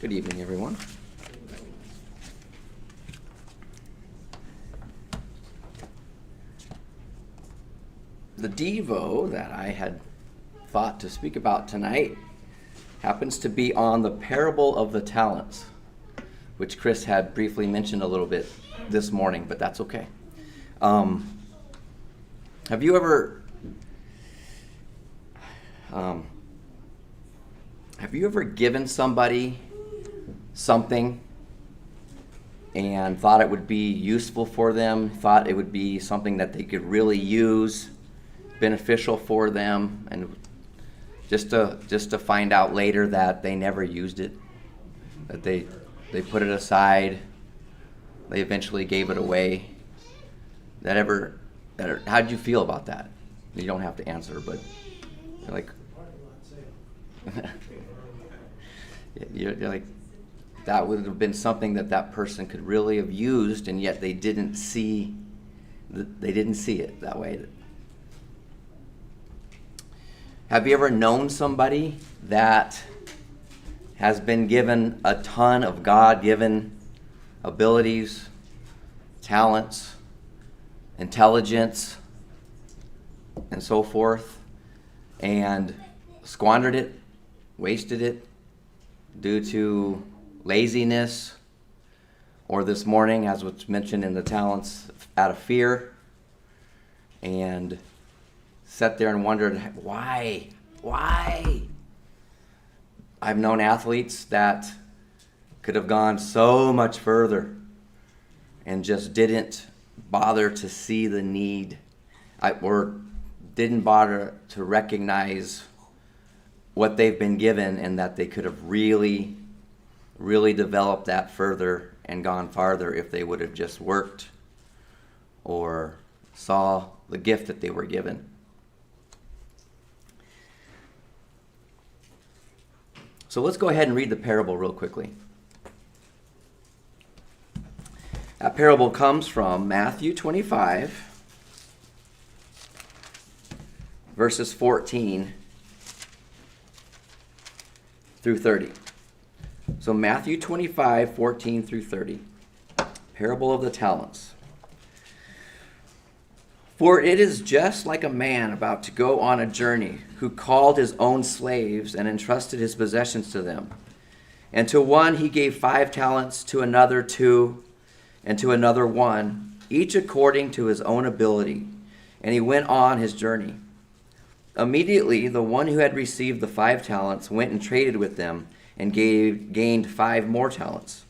Good evening, everyone. The Devo that I had thought to speak about tonight happens to be on the parable of the talents, which Chris had briefly mentioned a little bit this morning, but that's okay. Have you ever given somebody something and thought it would be useful for them, thought it would be something that they could really use, beneficial for them, and just to find out later that they never used it, that they put it aside, they eventually gave it away? How did you feel about that? You don't have to answer, but you're like, you're like, that would have been something that person could really have used, and yet they didn't see it that way. Have you ever known somebody that has been given a ton of God-given abilities, talents, intelligence, and so forth, and squandered it, wasted it due to laziness, or this morning, as was mentioned in the talents, out of fear, and sat there and wondered, why? I've known athletes that could have gone so much further and just didn't bother to see the need, or didn't bother to recognize what they've been given, and that they could have really developed that further and gone farther if they would have just worked or saw the gift that they were given. So let's go ahead and read the parable real quickly. That parable comes from Matthew 25, verses 14 through 30. So Matthew 25, 14 through 30. Parable of the talents. For it is just like a man about to go on a journey, who called his own slaves and entrusted his possessions to them. And to one he gave 5 talents, to another 2, and to another 1, each according to his own ability. And he went on his journey. Immediately the one who had received the 5 talents went and traded with them, and gained 5 more talents.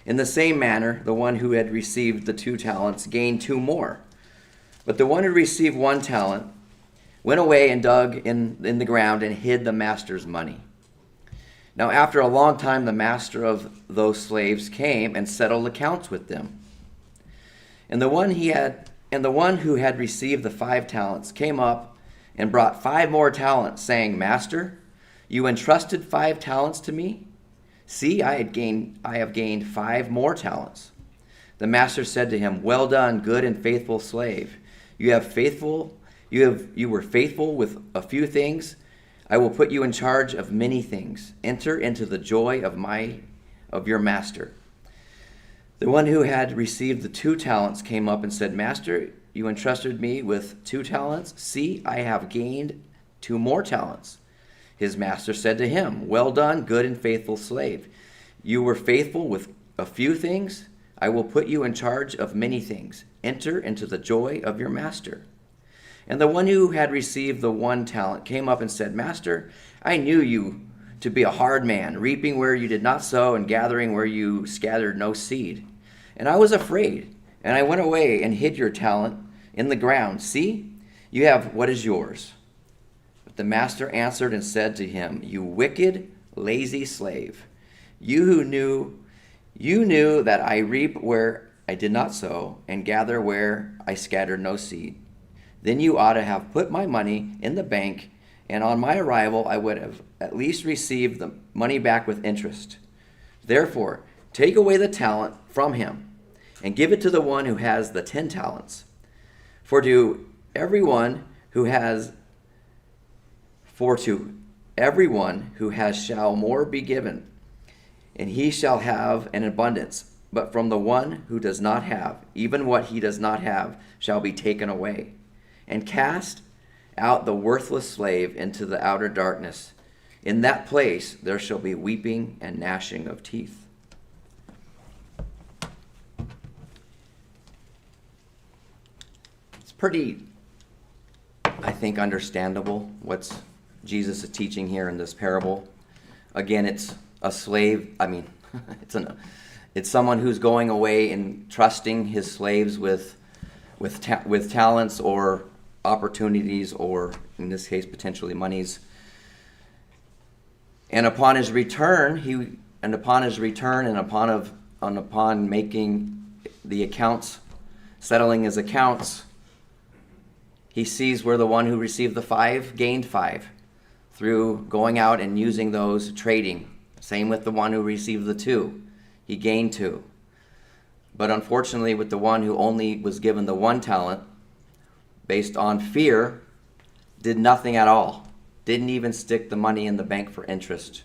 In the same manner, the one who had received the 2 talents gained 2 more. But the one who received 1 talent went away and dug in the ground and hid the master's money. Now after a long time, the master of those slaves came and settled accounts with them. And the one who had received the 5 talents came up and brought 5 more talents, saying, Master, you entrusted 5 talents to me. See, I have gained 5 more talents. The master said to him, Well done, good and faithful slave. You were faithful with a few things. I will put you in charge of many things. Enter into the joy of your master. The one who had received the 2 talents came up and said, Master, you entrusted me with 2 talents. See, I have gained 2 more talents. His master said to him, Well done, good and faithful slave. You were faithful with a few things. I will put you in charge of many things. Enter into the joy of your master. And the one who had received the 1 talent came up and said, Master, I knew you to be a hard man, reaping where you did not sow and gathering where you scattered no seed. And I was afraid, and I went away and hid your talent in the ground. See, you have what is yours. But the master answered and said to him, You wicked, lazy slave, you knew that I reap where I did not sow and gather where I scattered no seed. Then you ought to have put my money in the bank, and on my arrival I would have at least received the money back with interest. Therefore, take away the talent from him and give it to the one who has the 10 talents. For to everyone who has shall more be given, and he shall have an abundance. But from the one who does not have, even what he does not have shall be taken away. And cast out the worthless slave into the outer darkness. In that place there shall be weeping and gnashing of teeth. It's pretty, I think, understandable what's Jesus is teaching here in this parable. Again, it's a slave. It's someone who's going away and trusting his slaves with talents or opportunities, or in this case, potentially monies. And upon his return, upon making the accounts, settling his accounts, he sees where the one who received the 5 gained 5 through going out and using those, trading. Same with the one who received the 2. He gained 2. But unfortunately, with the one who only was given the 1 talent, based on fear, did nothing at all. Didn't even stick the money in the bank for interest.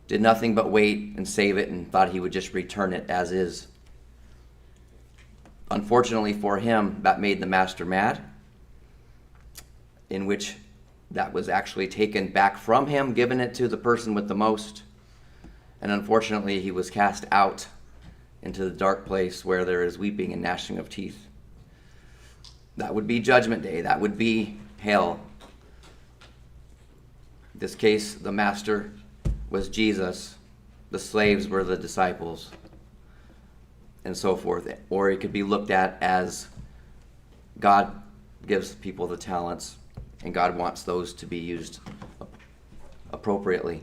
Did nothing but wait and save it and thought he would just return it as is. Unfortunately for him, that made the master mad, in which that was actually taken back from him, given it to the person with the most. And unfortunately, he was cast out into the dark place where there is weeping and gnashing of teeth. That would be Judgment Day. That would be hell. In this case, the master was Jesus. The slaves were the disciples, and so forth. Or it could be looked at as God gives people the talents, and God wants those to be used appropriately.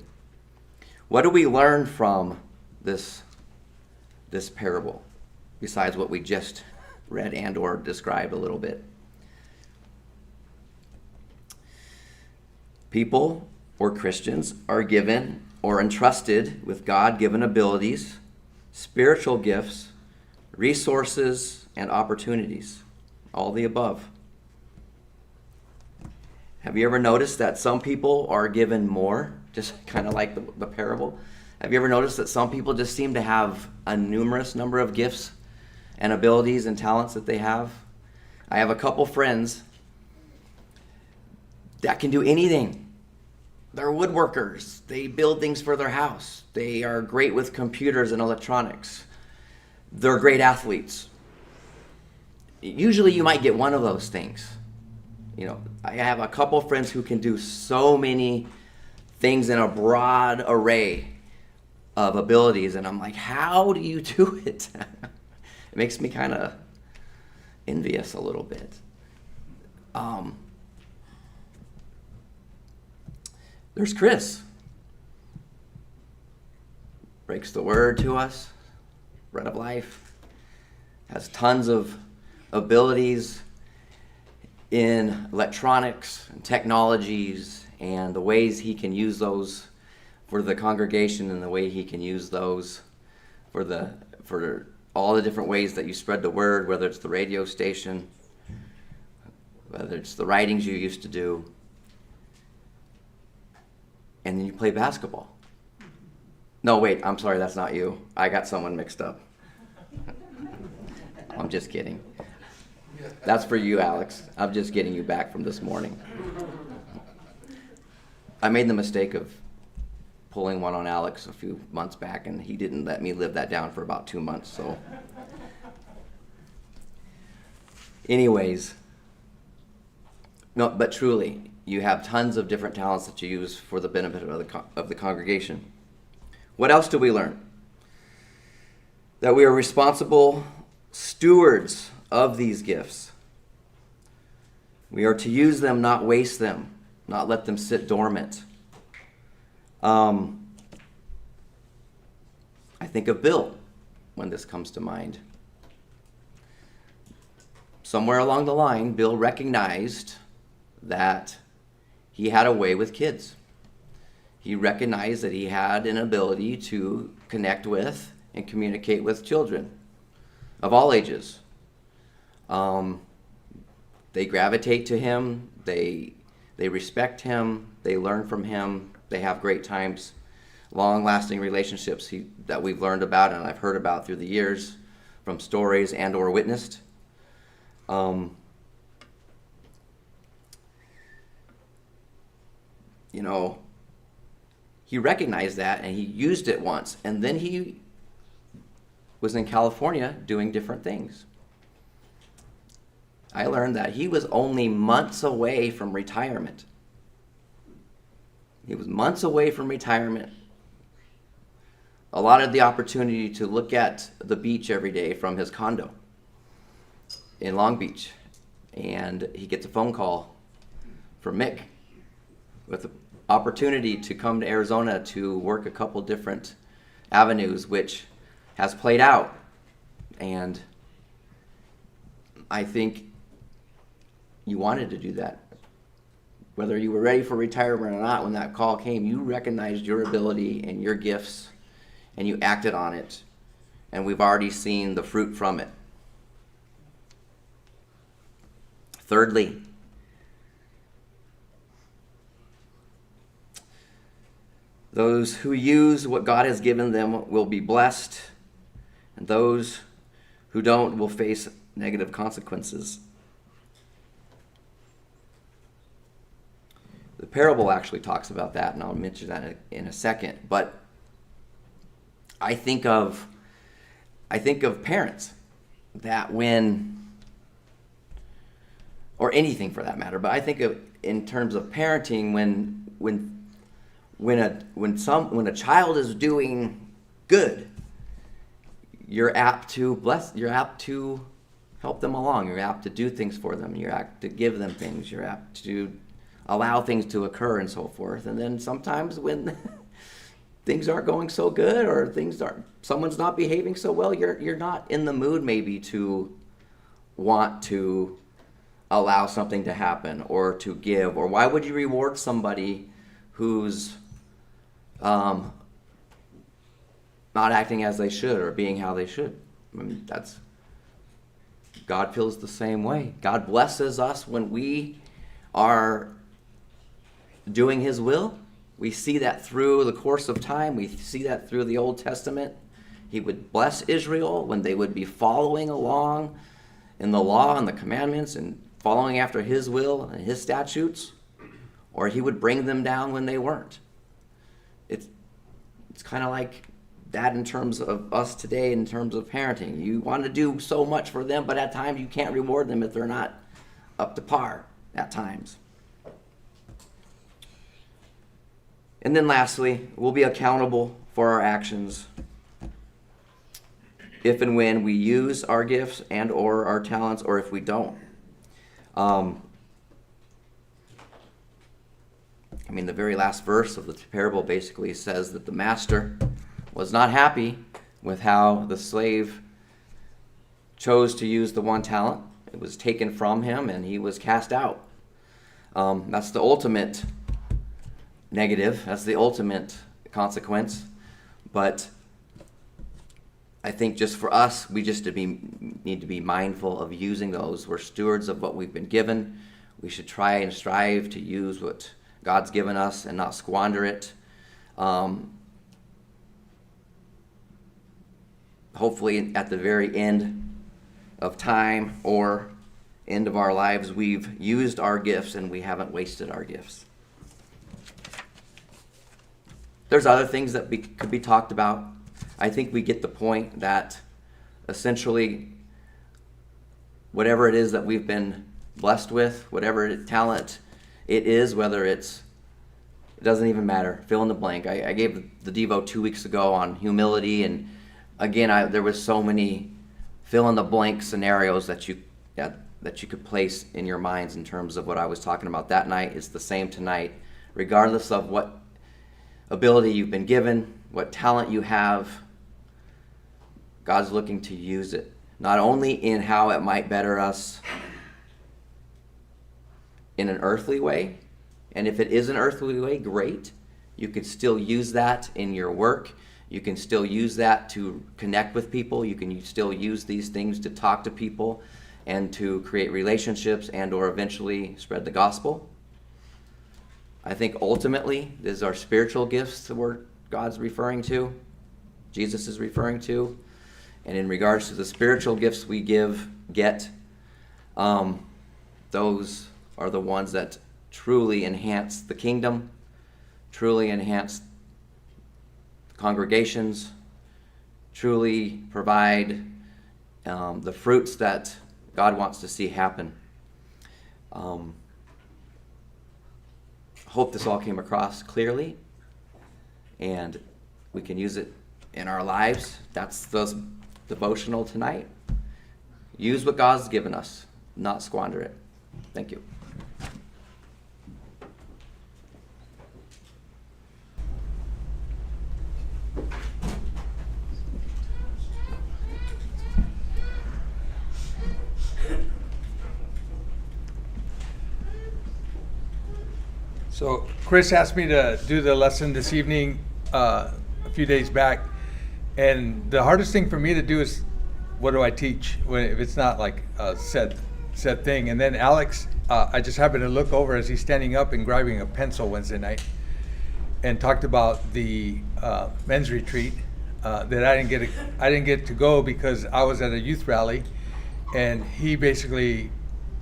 What do we learn from this parable, besides what we just read and or described a little bit? People or Christians are given or entrusted with God-given abilities, spiritual gifts, resources, and opportunities. All the above. Have you ever noticed that some people are given more, just kind of like the parable? Have you ever noticed that some people just seem to have a numerous number of gifts and abilities and talents that they have? I have a couple friends that can do anything. They're woodworkers. They build things for their house. They are great with computers and electronics. They're great athletes. Usually you might get one of those things. You know, I have a couple friends who can do so many things in a broad array of abilities, and I'm like, how do you do it? It makes me kind of envious a little bit. There's Chris. Breaks the word to us, bread of life, has tons of abilities in electronics and technologies, and the ways he can use those for the congregation, and the way he can use those for all the different ways that you spread the word, whether it's the radio station, whether it's the writings you used to do. And then you play basketball. No, wait, I'm sorry, that's not you. I got someone mixed up. I'm just kidding. That's for you, Alex. I'm just getting you back from this morning. I made the mistake of pulling one on Alex a few months back, and he didn't let me live that down for about 2 months. So, anyways, no, but truly, you have tons of different talents that you use for the benefit of the congregation. What else do we learn? That we are responsible stewards of these gifts. We are to use them, not waste them, not let them sit dormant. I think of Bill when this comes to mind. Somewhere along the line, Bill recognized that he had a way with kids. He recognized that he had an ability to connect with and communicate with children of all ages. They gravitate to him, they respect him, they learn from him, they have great times long-lasting relationships that we've learned about and I've heard about through the years from stories and or witnessed. He recognized that and he used it once, and then he was in California doing different things. I learned that he was only months away from retirement. He was months away from retirement. A lot of the opportunity to look at the beach every day from his condo in Long Beach. And he gets a phone call from Mick with the opportunity to come to Arizona to work a couple different avenues, which has played out. And I think you wanted to do that. Whether you were ready for retirement or not, when that call came, you recognized your ability and your gifts, and you acted on it. And we've already seen the fruit from it. Thirdly, those who use what God has given them will be blessed, and those who don't will face negative consequences. The parable actually talks about that, and I'll mention that in a second. But I think of parents that or anything for that matter, but I think of in terms of parenting when a child is doing good, you're apt to help them along, you're apt to do things for them, you're apt to give them things, you're apt to allow things to occur and so forth. And then sometimes when things aren't going so good or someone's not behaving so well, you're not in the mood maybe to want to allow something to happen or to give. Or why would you reward somebody who's not acting as they should or being how they should? I mean, God feels the same way. God blesses us when we are doing his will. We see that through the course of time. We see that through the Old Testament. He would bless Israel when they would be following along in the law and the commandments and following after his will and his statutes, or he would bring them down when they weren't. It's kind of like that in terms of us today, in terms of parenting. You want to do so much for them, but at times you can't reward them if they're not up to par at times. And then lastly, we'll be accountable for our actions if and when we use our gifts and or our talents, or if we don't. The very last verse of the parable basically says that the master was not happy with how the slave chose to use the one talent. It was taken from him and he was cast out. That's the ultimate negative. That's the ultimate consequence. But I think just for us, we just need to be mindful of using those. We're stewards of what we've been given. We should try and strive to use what God's given us and not squander it. Hopefully at the very end of time or end of our lives, we've used our gifts and we haven't wasted our gifts. There's other things that could be talked about. I think we get the point that essentially whatever it is that we've been blessed with, whatever talent it is, it doesn't even matter. Fill in the blank. I gave the Devo 2 weeks ago on humility, and again, there was so many fill in the blank scenarios that you could place in your minds in terms of what I was talking about that night. It's the same tonight, regardless of what ability you've been given, what talent you have. God's looking to use it, not only in how it might better us in an earthly way, and if it is an earthly way, great. You could still use that in your work. You can still use that to connect with people. You can still use these things to talk to people and to create relationships and or eventually spread the gospel. I think ultimately, these are spiritual gifts that we're God's referring to, Jesus is referring to. And in regards to the spiritual gifts we get, those are the ones that truly enhance the kingdom, truly enhance congregations, truly provide the fruits that God wants to see happen. Hope this all came across clearly, and we can use it in our lives. That's the devotional tonight. Use what God's given us, not squander it. Thank you. So Chris asked me to do the lesson this evening a few days back, and the hardest thing for me to do is, what do I teach if it's not like a set thing? And then Alex, I just happened to look over as he's standing up and grabbing a pencil Wednesday night, and talked about the men's retreat that I didn't get to go because I was at a youth rally, and he basically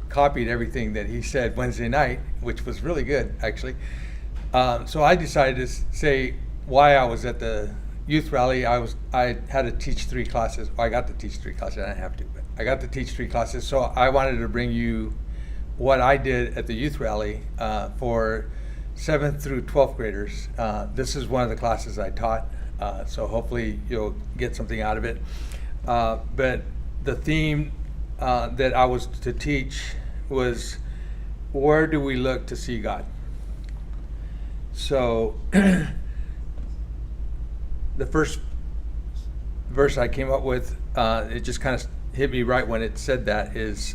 copied everything that he said Wednesday night, which was really good, actually. So I decided to say why I was at the youth rally. I had to teach 3 classes. Well, I got to teach 3 classes. I didn't have to, but I got to teach 3 classes. So I wanted to bring you what I did at the youth rally for 7th through 12th graders. This is one of the classes I taught, so hopefully you'll get something out of it. But the theme that I was to teach was, where do we look to see God? So the first verse I came up with, it just kind of hit me right when it said that, is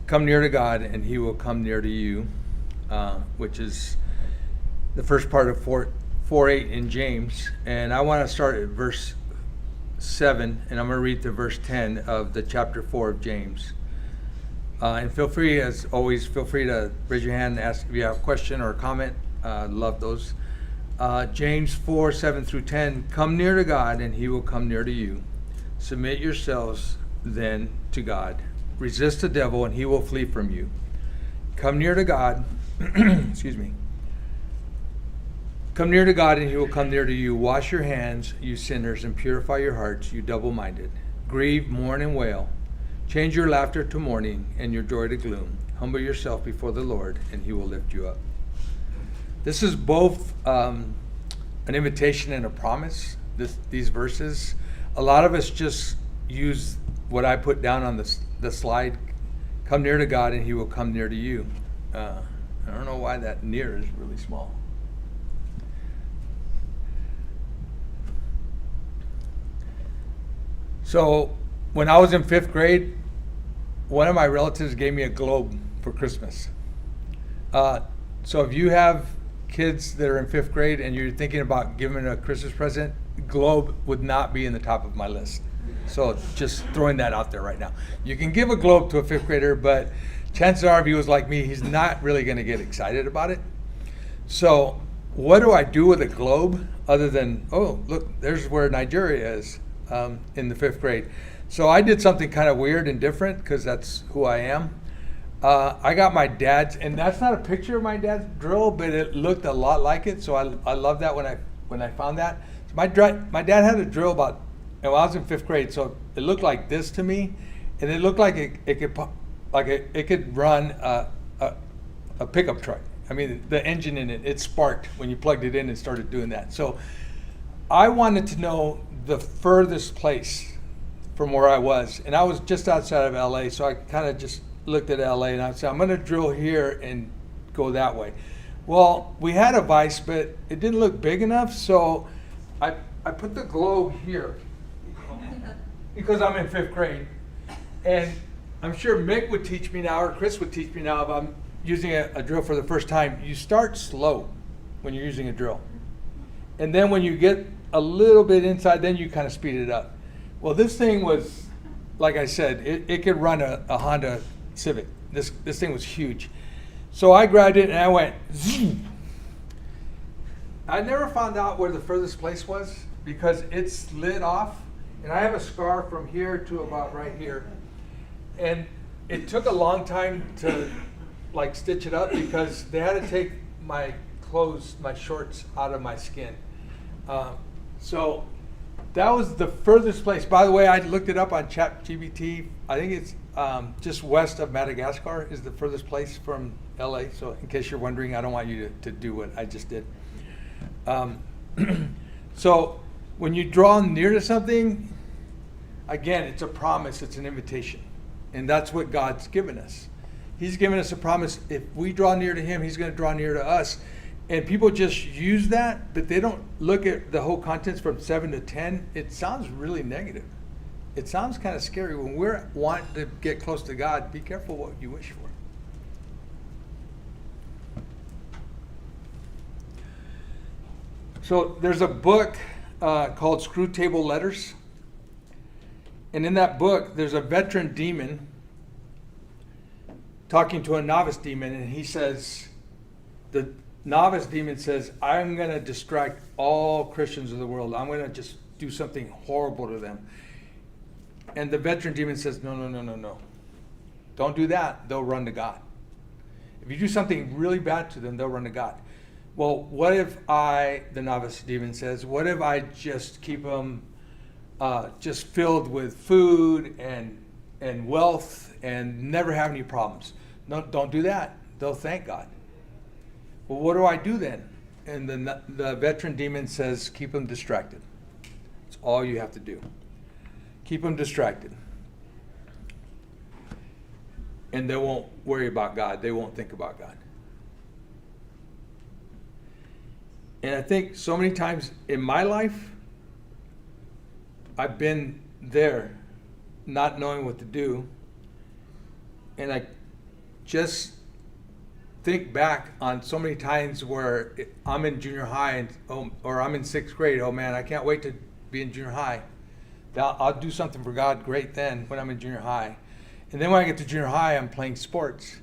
come near to God and he will come near to you, which is the first part of 4:8 in James. And I want to start at verse 7, and I'm going to read to verse 10 of the chapter 4 of James. And feel free, as always, to raise your hand and ask if you have a question or a comment. Love those. James 4:7 through 10, come near to God and he will come near to you. Submit yourselves then to God. Resist the devil and he will flee from you. Come near to God. Excuse me. Come near to God and he will come near to you. Wash your hands, you sinners, and purify your hearts, you double-minded. Grieve, mourn, and wail. Change your laughter to mourning and your joy to gloom. Humble yourself before the Lord and he will lift you up. This is both an invitation and a promise, these verses. A lot of us just use what I put down on the slide. Come near to God and he will come near to you. I don't know why that near is really small. So when I was in 5th grade, one of my relatives gave me a globe for Christmas. So if you have kids that are in 5th grade and you're thinking about giving a Christmas present, globe would not be in the top of my list. So just throwing that out there right now. You can give a globe to a 5th grader, but chances are if he was like me, he's not really going to get excited about it. So what do I do with a globe other than, oh, look, there's where Nigeria is in the 5th grade. So I did something kind of weird and different because that's who I am. I got my dad's, and that's not a picture of my dad's drill, but it looked a lot like it. So I love that when I found that. So my dad had a drill about, and when I was in 5th grade, so it looked like this to me, and it looked like it could run a pickup truck. I mean, the engine in it sparked when you plugged it in and started doing that. So I wanted to know the furthest place from where I was, and I was just outside of LA, so I kind of just looked at LA and I said, I'm going to drill here and go that way. Well, we had a vise, but it didn't look big enough, so I put the globe here because I'm in 5th grade. And I'm sure Mick would teach me now, or Chris would teach me now, if I'm using a drill for the first time. You start slow when you're using a drill. And then when you get a little bit inside, then you kind of speed it up. Well, this thing was, like I said, it could run a Honda Civic. This thing was huge. So I grabbed it and I went zoom. I never found out where the furthest place was because it slid off, and I have a scar from here to about right here. And it took a long time to like stitch it up because they had to take my clothes, my shorts out of my skin. So that was the furthest place. By the way, I looked it up on ChatGPT. I think it's just west of Madagascar is the furthest place from LA. So in case you're wondering, I don't want you to do what I just did. So when you draw near to something, again, it's a promise, it's an invitation. And that's what God's given us. He's given us a promise. If we draw near to him, he's going to draw near to us. And people just use that, but they don't look at the whole contents from 7 to 10. It sounds really negative. It sounds kind of scary. When we're wanting to get close to God, be careful what you wish for. So there's a book called Screw Table Letters. And in that book, there's a veteran demon talking to a novice demon, and he says, the novice demon says, I'm going to distract all Christians of the world. I'm going to just do something horrible to them. And the veteran demon says, no. Don't do that. They'll run to God. If you do something really bad to them, they'll run to God. Well, what if the novice demon says, what if I just keep them just filled with food and wealth and never have any problems? No, don't do that. They'll thank God. Well, what do I do then? And the veteran demon says, keep them distracted. That's all you have to do. Keep them distracted. And they won't worry about God. They won't think about God. And I think so many times in my life, I've been there not knowing what to do. And I just think back on so many times where I'm in junior high or I'm in 6th grade. Oh man, I can't wait to be in junior high. I'll do something for God great then when I'm in junior high. And then when I get to junior high, I'm playing sports.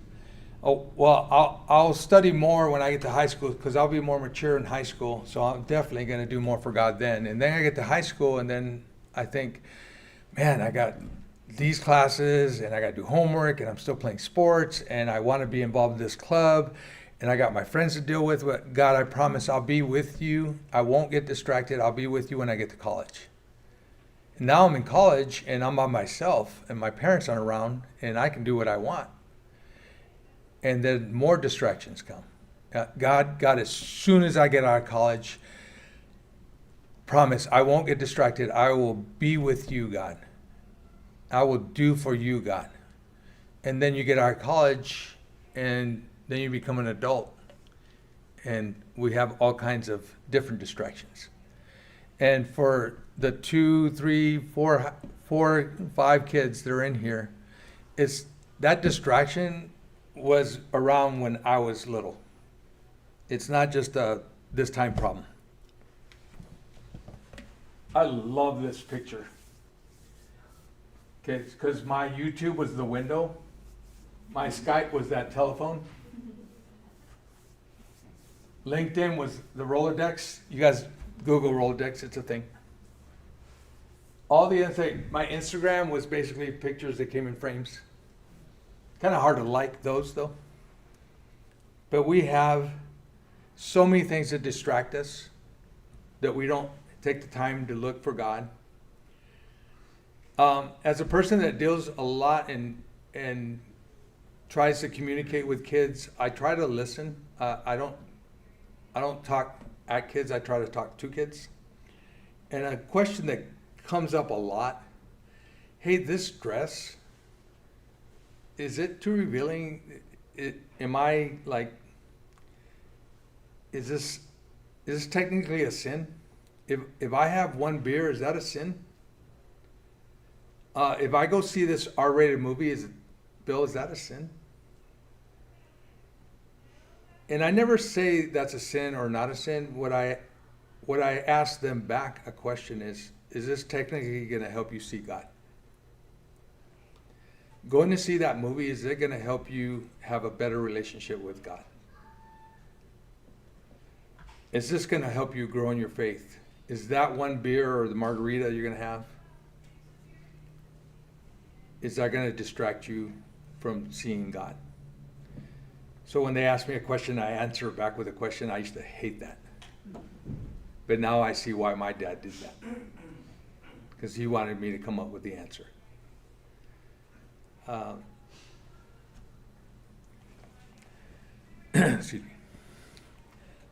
Oh, well, I'll study more when I get to high school because I'll be more mature in high school. So I'm definitely going to do more for God then. And then I get to high school and then I think, man, I got these classes and I got to do homework and I'm still playing sports and I want to be involved in this club and I got my friends to deal with. But God, I promise I'll be with you. I won't get distracted. I'll be with you when I get to college. And now I'm in college and I'm by myself and my parents aren't around and I can do what I want. And then more distractions come. God, as soon as I get out of college, promise I won't get distracted. I will be with you, God. I will do for you, God. And then you get out of college and then you become an adult. And we have all kinds of different distractions. And for the 2, 3, 4, 5 kids that are in here, it's that distraction was around when I was little. It's not just a this time problem. I love this picture. Okay, it's because my YouTube was the window. My Skype was that telephone. LinkedIn was the Rolodex. You guys Google Rolodex, it's a thing. All the other thing, my Instagram was basically pictures that came in frames. Kind of hard to like those though. But we have so many things that distract us that we don't take the time to look for God. As a person that deals a lot and tries to communicate with kids, I try to listen. I don't talk at kids. I try to talk to kids. And a question that comes up a lot: hey, this dress, is it too revealing? Am I like? Is this technically a sin? If I have one beer, is that a sin? If I go see this R-rated movie, Bill, is that a sin? And I never say that's a sin or not a sin. What I ask them back a question is this technically going to help you see God? Going to see that movie, is it going to help you have a better relationship with God? Is this going to help you grow in your faith? Is that one beer or the margarita you're going to have? Is that going to distract you from seeing God? So when they ask me a question, I answer back with a question. I used to hate that. But now I see why my dad did that. Because he wanted me to come up with the answer. Excuse me.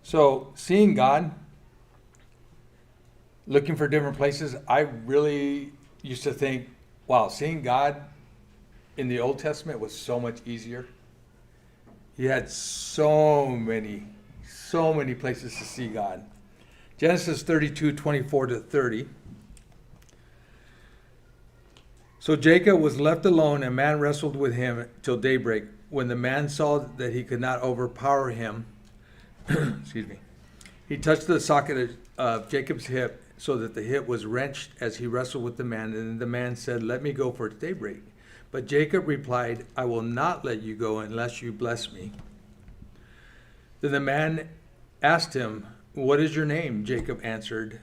So seeing God, looking for different places, I really used to think, wow, seeing God in the Old Testament was so much easier. He had so many places to see God. Genesis 32:24-30. So Jacob was left alone, and man wrestled with him till daybreak. When the man saw that he could not overpower him, excuse me, he touched the socket of Jacob's hip so that the hip was wrenched as he wrestled with the man. And the man said, "Let me go, for it's daybreak." But Jacob replied, "I will not let you go unless you bless me." Then the man asked him, "What is your name?" Jacob answered.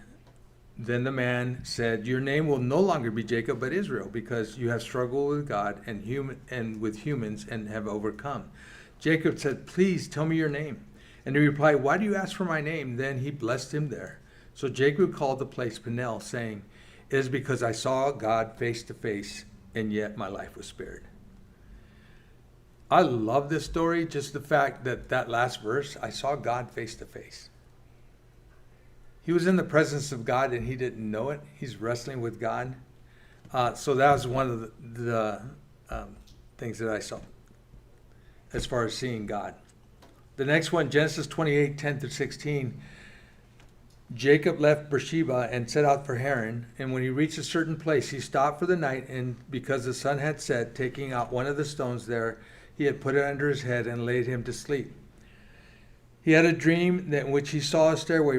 Then the man said, "Your name will no longer be Jacob, but Israel, because you have struggled with God and with humans and have overcome." Jacob said, "Please tell me your name." And he replied, "Why do you ask for my name?" Then he blessed him there. So Jacob called the place Peniel, saying, "It is because I saw God face to face, and yet my life was spared." I love this story, just the fact that that last verse, I saw God face to face. He was in the presence of God and he didn't know it. He's wrestling with God. So that was one of the things that I saw as far as seeing God. The next one, Genesis 28:10-16. Jacob left Beersheba and set out for Haran. And when he reached a certain place, he stopped for the night. And because the sun had set, taking out one of the stones there, he had put it under his head and laid him to sleep. He had a dream in which he saw a stairway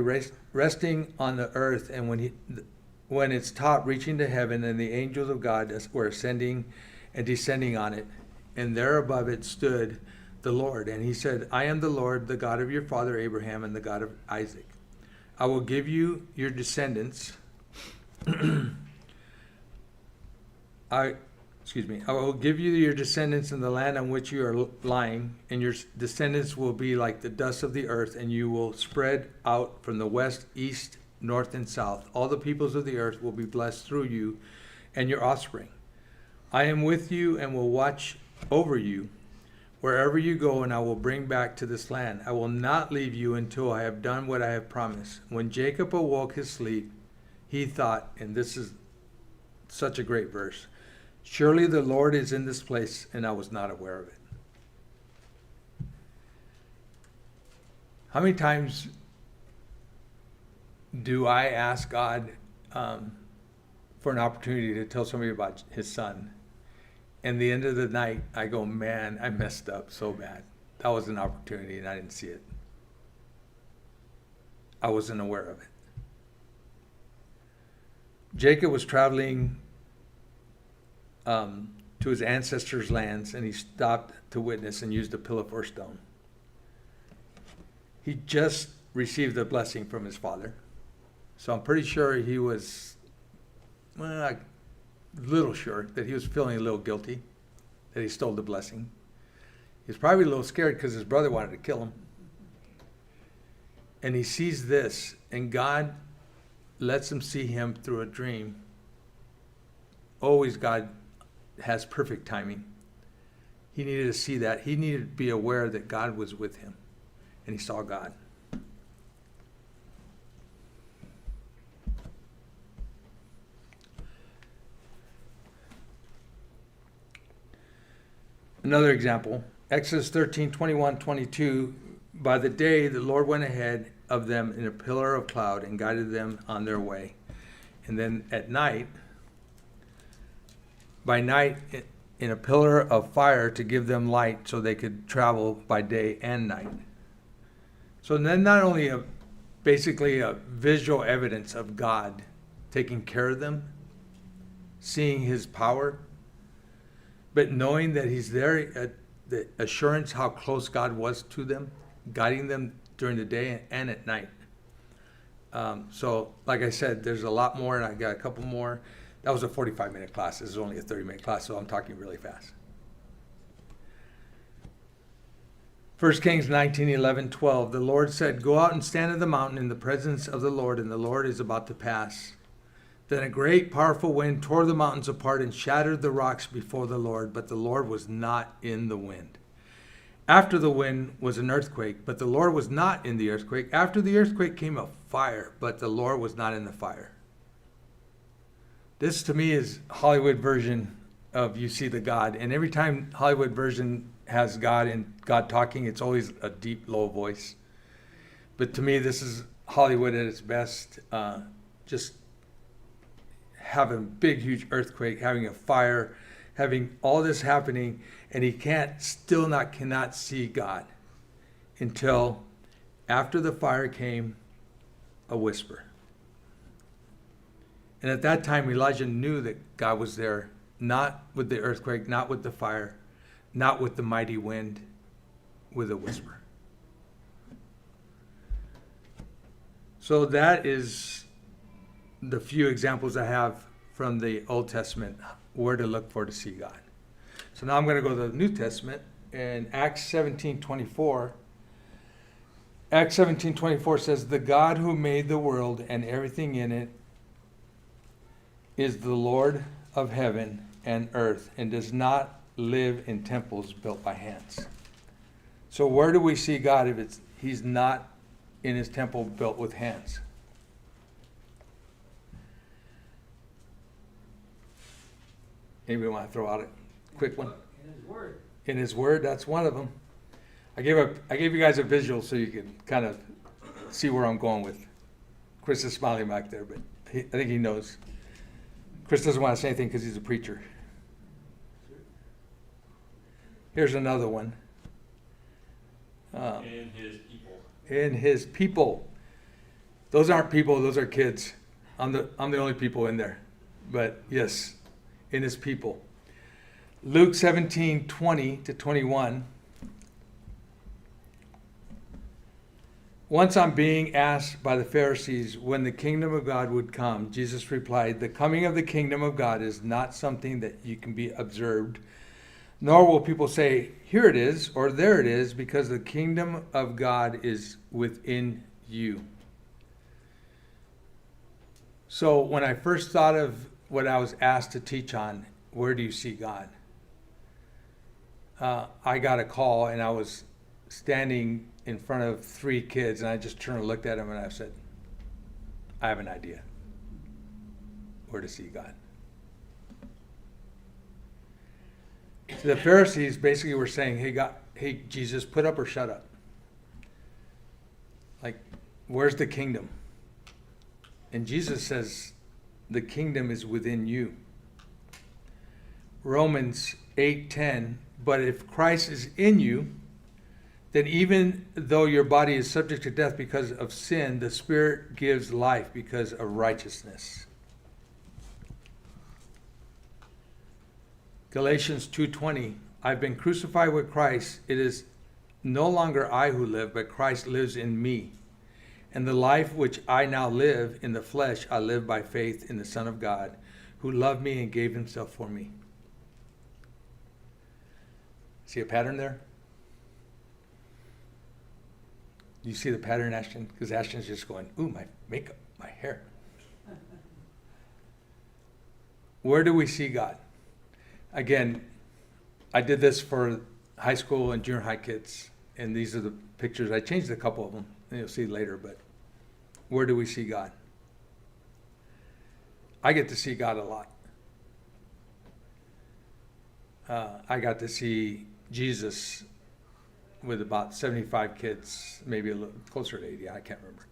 resting on the earth, and when its top reaching to heaven, and the angels of God were ascending and descending on it. And there above it stood the Lord. And he said, "I am the Lord, the God of your father Abraham and the God of Isaac. I will give you your descendants. I will give you your descendants in the land on which you are lying, and your descendants will be like the dust of the earth, and you will spread out from the west, east, north, and south. All the peoples of the earth will be blessed through you and your offspring. I am with you and will watch over you wherever you go, and I will bring back to this land. I will not leave you until I have done what I have promised." When Jacob awoke his sleep, he thought, and this is such a great verse, "Surely the Lord is in this place, and I was not aware of it." How many times do I ask God for an opportunity to tell somebody about his son? And the end of the night, I go, "Man, I messed up so bad. That was an opportunity, and I didn't see it. I wasn't aware of it." Jacob was traveling to his ancestors' lands, and he stopped to witness and used a pillow for a stone. He just received a blessing from his father. So I'm pretty sure he was, a little sure that he was feeling a little guilty that he stole the blessing. He was probably a little scared because his brother wanted to kill him. And he sees this, and God lets him see him through a dream. Always God has perfect timing. He needed to see that. He needed to be aware that God was with him, and he saw God. Another example, Exodus 13:21-22. By the day, the Lord went ahead of them in a pillar of cloud and guided them on their way. And then at night, by night, in a pillar of fire to give them light so they could travel by day and night. So then not only basically a visual evidence of God taking care of them, seeing his power, but knowing that he's there, the assurance how close God was to them, guiding them during the day and at night. So, like I said, there's a lot more, and I got a couple more. That was a 45-minute class. This is only a 30-minute class, so I'm talking really fast. 1 Kings 19:11-12. The Lord said, "Go out and stand on the mountain in the presence of the Lord, and the Lord is about to pass." Then a great, powerful wind tore the mountains apart and shattered the rocks before the Lord, but the Lord was not in the wind. After the wind was an earthquake, but the Lord was not in the earthquake. After the earthquake came a fire, but the Lord was not in the fire. This to me is Hollywood version of You See the God. And every time Hollywood version has God and God talking, it's always a deep, low voice. But to me, this is Hollywood at its best. Just having a big, huge earthquake, having a fire, having all this happening, and he cannot see God until after the fire came a whisper. And at that time, Elijah knew that God was there, not with the earthquake, not with the fire, not with the mighty wind, with a whisper. So that is the few examples I have from the Old Testament, where to look for to see God. So now I'm going to go to the New Testament in Acts 17:24. Acts 17:24 says, "The God who made the world and everything in it is the Lord of heaven and earth and does not live in temples built by hands." So where do we see God if he's not in his temple built with hands? Anybody want to throw out a quick one? In his word. In his word, that's one of them. I gave you guys a visual so you can kind of see where I'm going with. Chris is smiling back there, but I think he knows. Chris doesn't want to say anything because he's a preacher. Here's another one. In his people. In his people. Those aren't people, those are kids. I'm the only people in there. But yes, in his people. Luke 17:20-21. Once on being asked by the Pharisees when the kingdom of God would come, Jesus replied, "The coming of the kingdom of God is not something that you can be observed, nor will people say, 'Here it is,' or 'There it is,' because the kingdom of God is within you." So when I first thought of what I was asked to teach on, where do you see God? I got a call and I was standing in front of 3 kids, and I just turned and looked at them and I said, I have an idea where to see God. So the Pharisees basically were saying, hey Jesus, put up or shut up. Like, where's the kingdom? And Jesus says, the kingdom is within you. Romans 8:10, but if Christ is in you, then even though your body is subject to death because of sin, the Spirit gives life because of righteousness. Galatians 2:20, I've been crucified with Christ. It is no longer I who live, but Christ lives in me. And the life which I now live in the flesh, I live by faith in the Son of God, who loved me and gave himself for me. See a pattern there? Do you see the pattern, Ashton? Because Ashton's just going, ooh, my makeup, my hair. Where do we see God? Again, I did this for high school and junior high kids, and these are the pictures. I changed a couple of them, and you'll see later, but where do we see God? I get to see God a lot. I got to see Jesus with about 75 kids, maybe a little closer to 80, I can't remember,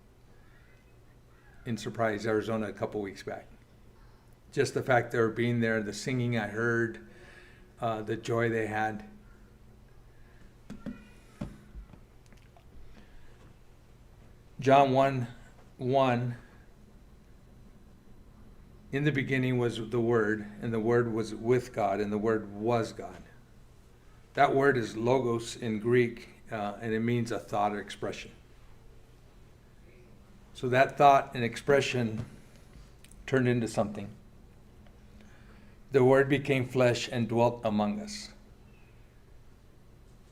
in Surprise, Arizona a couple weeks back. Just the fact they were being there, the singing I heard, the joy they had. John 1:1, in the beginning was the Word, and the Word was with God, and the Word was God. That word is logos in Greek, and it means a thought or expression. So that thought and expression turned into something. The Word became flesh and dwelt among us.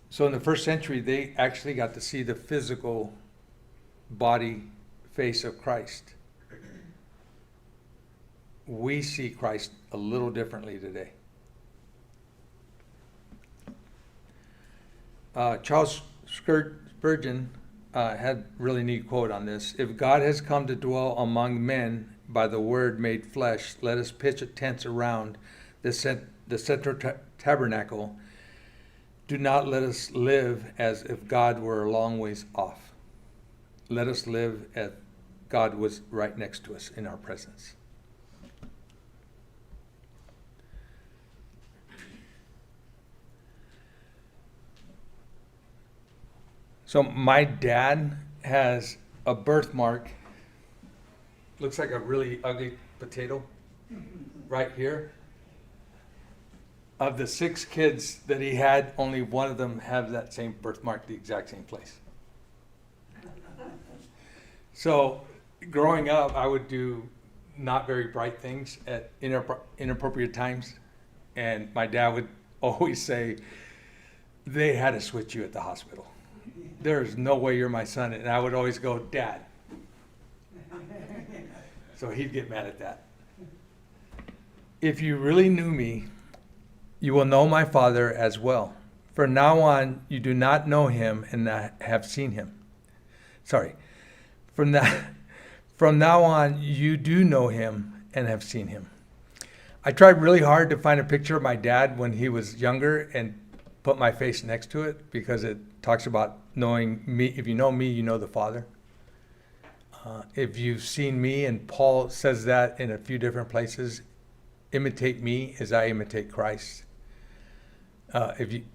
So in the first century, they actually got to see the physical body, face of Christ. We see Christ a little differently today. Charles Spurgeon had a really neat quote on this. If God has come to dwell among men by the Word made flesh, let us pitch a tent around the central tabernacle. Do not let us live as if God were a long ways off. Let us live as God was right next to us in our presence. So my dad has a birthmark, looks like a really ugly potato, right here. Of the 6 kids that he had, only one of them have that same birthmark, the exact same place. So growing up, I would do not very bright things at inappropriate times. And my dad would always say, they had to switch you at the hospital. There's no way you're my son. And I would always go, Dad. So he'd get mad at that. If you really knew me, you will know my Father as well. From now on, you do not know him and have seen him. Sorry. From now on, you do know him and have seen him. I tried really hard to find a picture of my dad when he was younger and put my face next to it because it talks about knowing me. If you know me, you know the Father. If you've seen me, and Paul says that in a few different places, imitate me as I imitate Christ.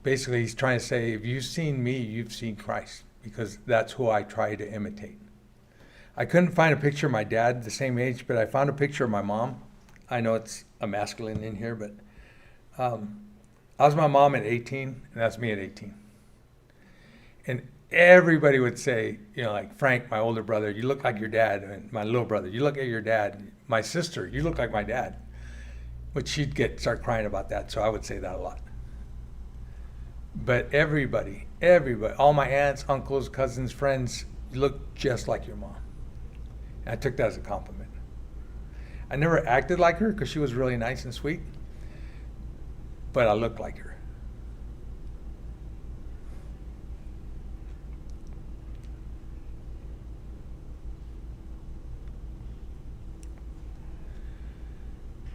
Basically, he's trying to say, if you've seen me, you've seen Christ, because that's who I try to imitate. I couldn't find a picture of my dad the same age, but I found a picture of my mom. I know it's a masculine in here, but I was my mom at 18, and that's me at 18. And everybody would say, like Frank, my older brother, you look like your dad, and my little brother, you look like your dad. My sister, you look like my dad. Which she'd start crying about that, so I would say that a lot. But everybody, all my aunts, uncles, cousins, friends, you look just like your mom. And I took that as a compliment. I never acted like her because she was really nice and sweet, but I looked like her.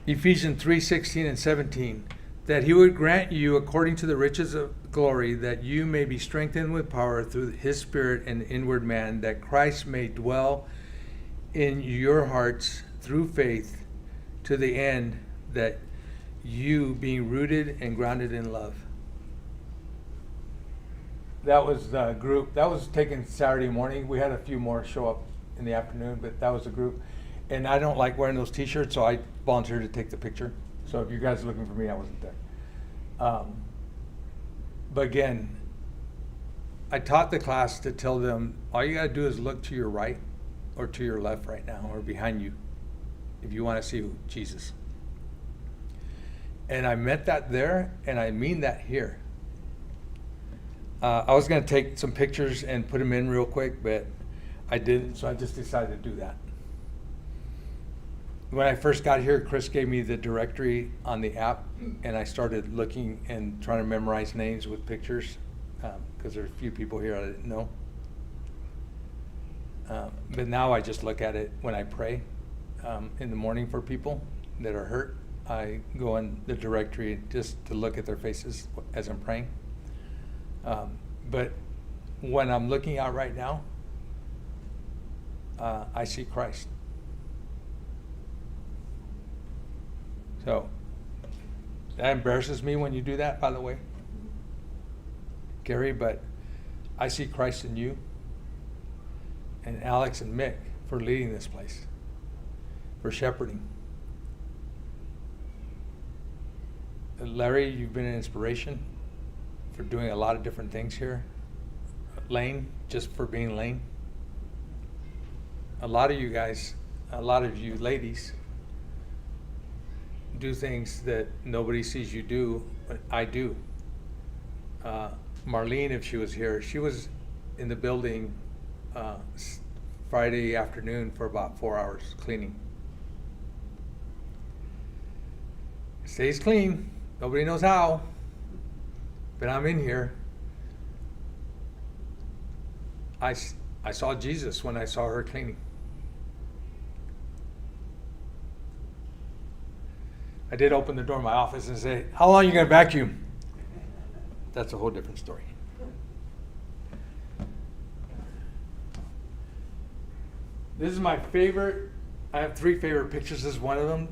Ephesians 3:16 and 17, that he would grant you according to the riches of glory, that you may be strengthened with power through his Spirit in the inward man, that Christ may dwell in your hearts through faith, to the end that you, being rooted and grounded in love. That was the group. That was taken Saturday morning. We had a few more show up in the afternoon, but that was the group. And I don't like wearing those t-shirts, so I volunteered to take the picture. So if you guys are looking for me, I wasn't there. But again, I taught the class to tell them, all you got to do is look to your right or to your left right now or behind you if you want to see Jesus. And I meant that there, and I mean that here. I was going to take some pictures and put them in real quick, but I didn't, so I just decided to do that. When I first got here, Chris gave me the directory on the app, and I started looking and trying to memorize names with pictures, because there are a few people here I didn't know. But now I just look at it when I pray in the morning for people that are hurt. I go in the directory just to look at their faces as I'm praying. But when I'm looking out right now, I see Christ. So that embarrasses me when you do that, by the way, Gary, but I see Christ in you, and Alex and Mick for leading this place, for shepherding. Larry, you've been an inspiration for doing a lot of different things here. Lane, just for being Lane. a lot of you guys, a lot of you ladies, do things that nobody sees you do, but I do. Marlene, if she was here, she was in the building Friday afternoon for about 4 hours cleaning. Stays clean. Nobody knows how, but I'm in here. I saw Jesus when I saw her cleaning. I did open the door of my office and say, "How long are you going to vacuum?" That's a whole different story. This is my favorite. I have 3 favorite pictures. This is one of them.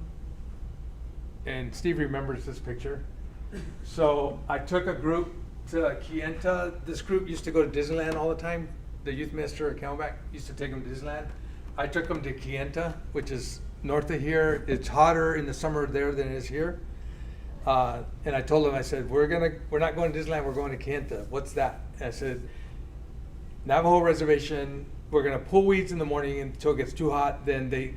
And Steve remembers this picture. So I took a group to Quienta. This group used to go to Disneyland all the time. The youth minister at Camelback used to take them to Disneyland. I took them to Quienta, which is north of here. It's hotter in the summer there than it is here. And I told them, I said, we're not going to Disneyland, we're going to Quienta. What's that? And I said, Navajo reservation. We're gonna pull weeds in the morning until it gets too hot. Then they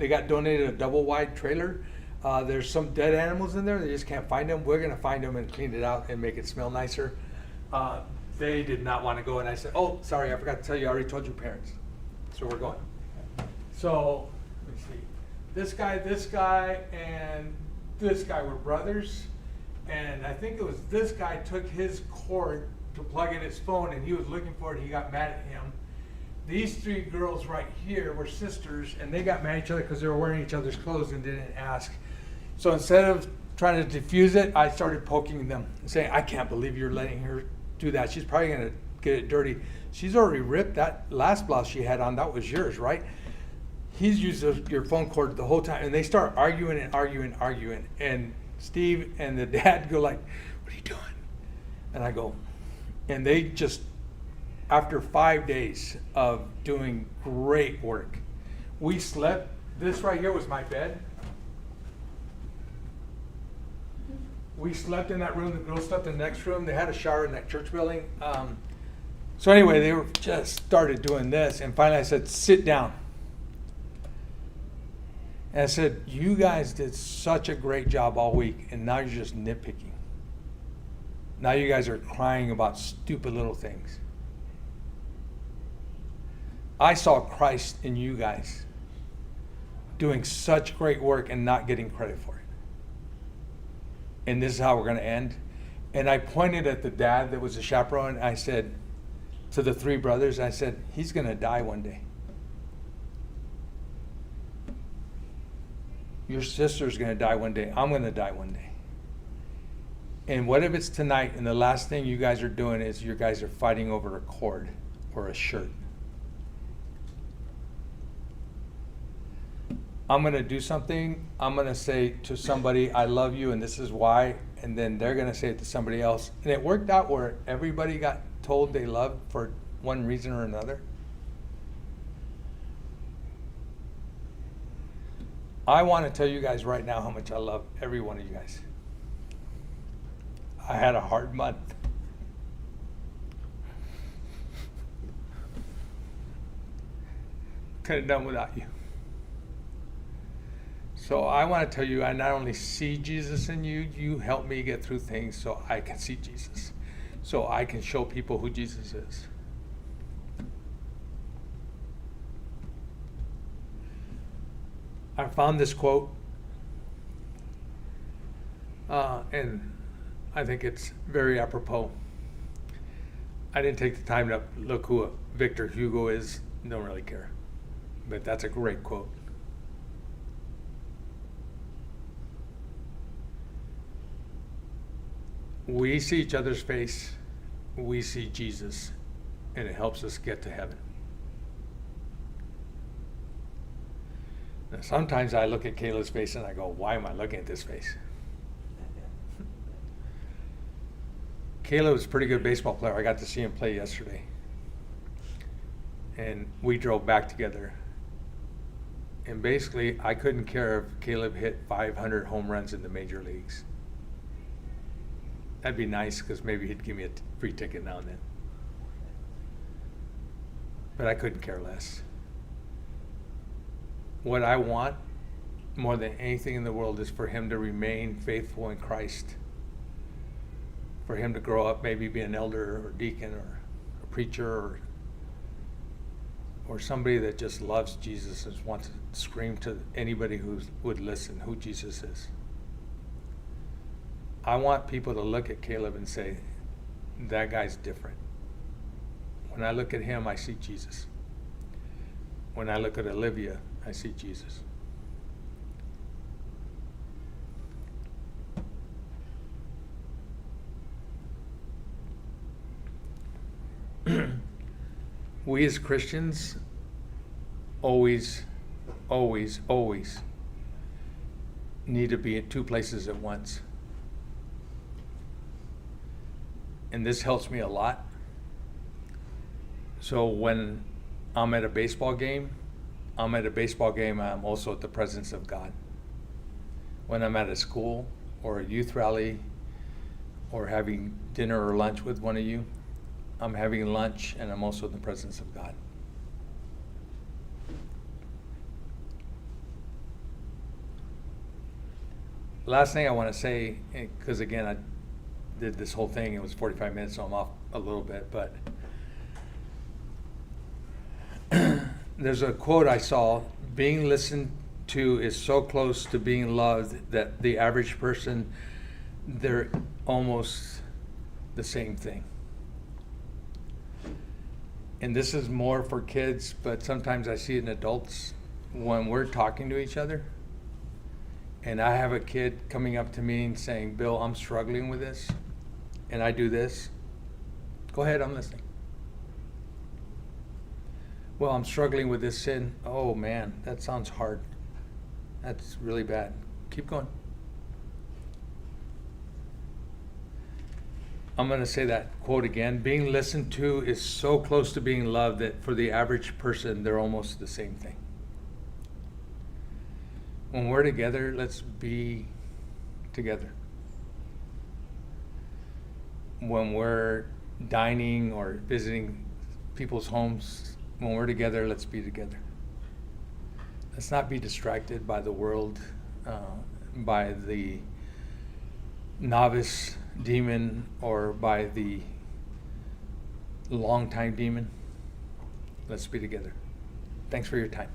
got donated a double wide trailer. There's some dead animals in there. They just can't find them. We're gonna find them and clean it out and make it smell nicer. They did not want to go, and I said, "Oh, sorry, I forgot to tell you. I already told your parents." So we're going. So let me see. This guy, and this guy were brothers, and I think it was this guy took his cord to plug in his phone, and he was looking for it. He got mad at him. These 3 girls right here were sisters, and they got mad at each other because they were wearing each other's clothes and didn't ask. So instead of trying to diffuse it, I started poking them and saying, "I can't believe you're letting her do that. She's probably going to get it dirty. She's already ripped that last blouse she had on. That was yours, right? He's used your phone cord the whole time." And they start arguing. And Steve and the dad go like, "What are you doing?" And I go, and they just, after 5 days of doing great work, we slept. This right here was my bed. We slept in that room. The girls slept in the next room. They had a shower in that church building. So anyway, they were just started doing this. And finally I said, "Sit down." And I said, "You guys did such a great job all week, and now you're just nitpicking. Now you guys are crying about stupid little things. I saw Christ in you guys doing such great work and not getting credit for it. And this is how we're going to end." And I pointed at the dad that was a chaperone. I said to the 3 brothers, I said, "He's going to die one day. Your sister's going to die one day. I'm going to die one day. And what if it's tonight and the last thing you guys are doing is you guys are fighting over a cord or a shirt? I'm going to do something. I'm going to say to somebody, 'I love you, and this is why.' And then they're going to say it to somebody else. And it worked out where everybody got told they loved for one reason or another. I want to tell you guys right now how much I love every one of you guys. I had a hard month. Could have done without you. So I want to tell you, I not only see Jesus in you, you help me get through things so I can see Jesus. So I can show people who Jesus is. I found this quote, and I think it's very apropos. I didn't take the time to look who Victor Hugo is. Don't really care. But that's a great quote. We see each other's face, we see Jesus, and it helps us get to heaven. Now, sometimes I look at Kayla's face and I go, "Why am I looking at this face?" Kayla was a pretty good baseball player. I got to see him play yesterday. And we drove back together. And basically, I couldn't care if Caleb hit 500 home runs in the major leagues. That'd be nice because maybe he'd give me a free ticket now and then. But I couldn't care less. what I want more than anything in the world is for him to remain faithful in Christ. For him to grow up, maybe be an elder or deacon or a preacher or somebody that just loves Jesus and wants to scream to anybody who would listen who Jesus is. I want people to look at Caleb and say, that guy's different. When I look at him, I see Jesus. When I look at Olivia, I see Jesus. We as Christians always need to be at two places at once. And this helps me a lot. So when I'm at a baseball game, I'm also at the presence of God. When I'm at a school or a youth rally or having dinner or lunch with one of you, I'm having lunch and I'm also in the presence of God. Last thing I want to say, because again, I did this whole thing, it was 45 minutes, so I'm off a little bit, but there's a quote I saw, being listened to is so close to being loved that the average person, they're almost the same thing. And this is more for kids, but sometimes I see it in adults when we're talking to each other. And I have a kid coming up to me and saying, Bill, I'm struggling with this, and I do this. Go ahead, I'm listening. Well, I'm struggling with this sin. Oh man, that sounds hard. That's really bad. Keep going. I'm going to say that quote again. Being listened to is so close to being loved that for the average person, they're almost the same thing. When we're together, let's be together. When we're dining or visiting people's homes, when we're together, let's be together. Let's not be distracted by the world, by the novice demon or by the long-time demon. Let's be together. Thanks for your time.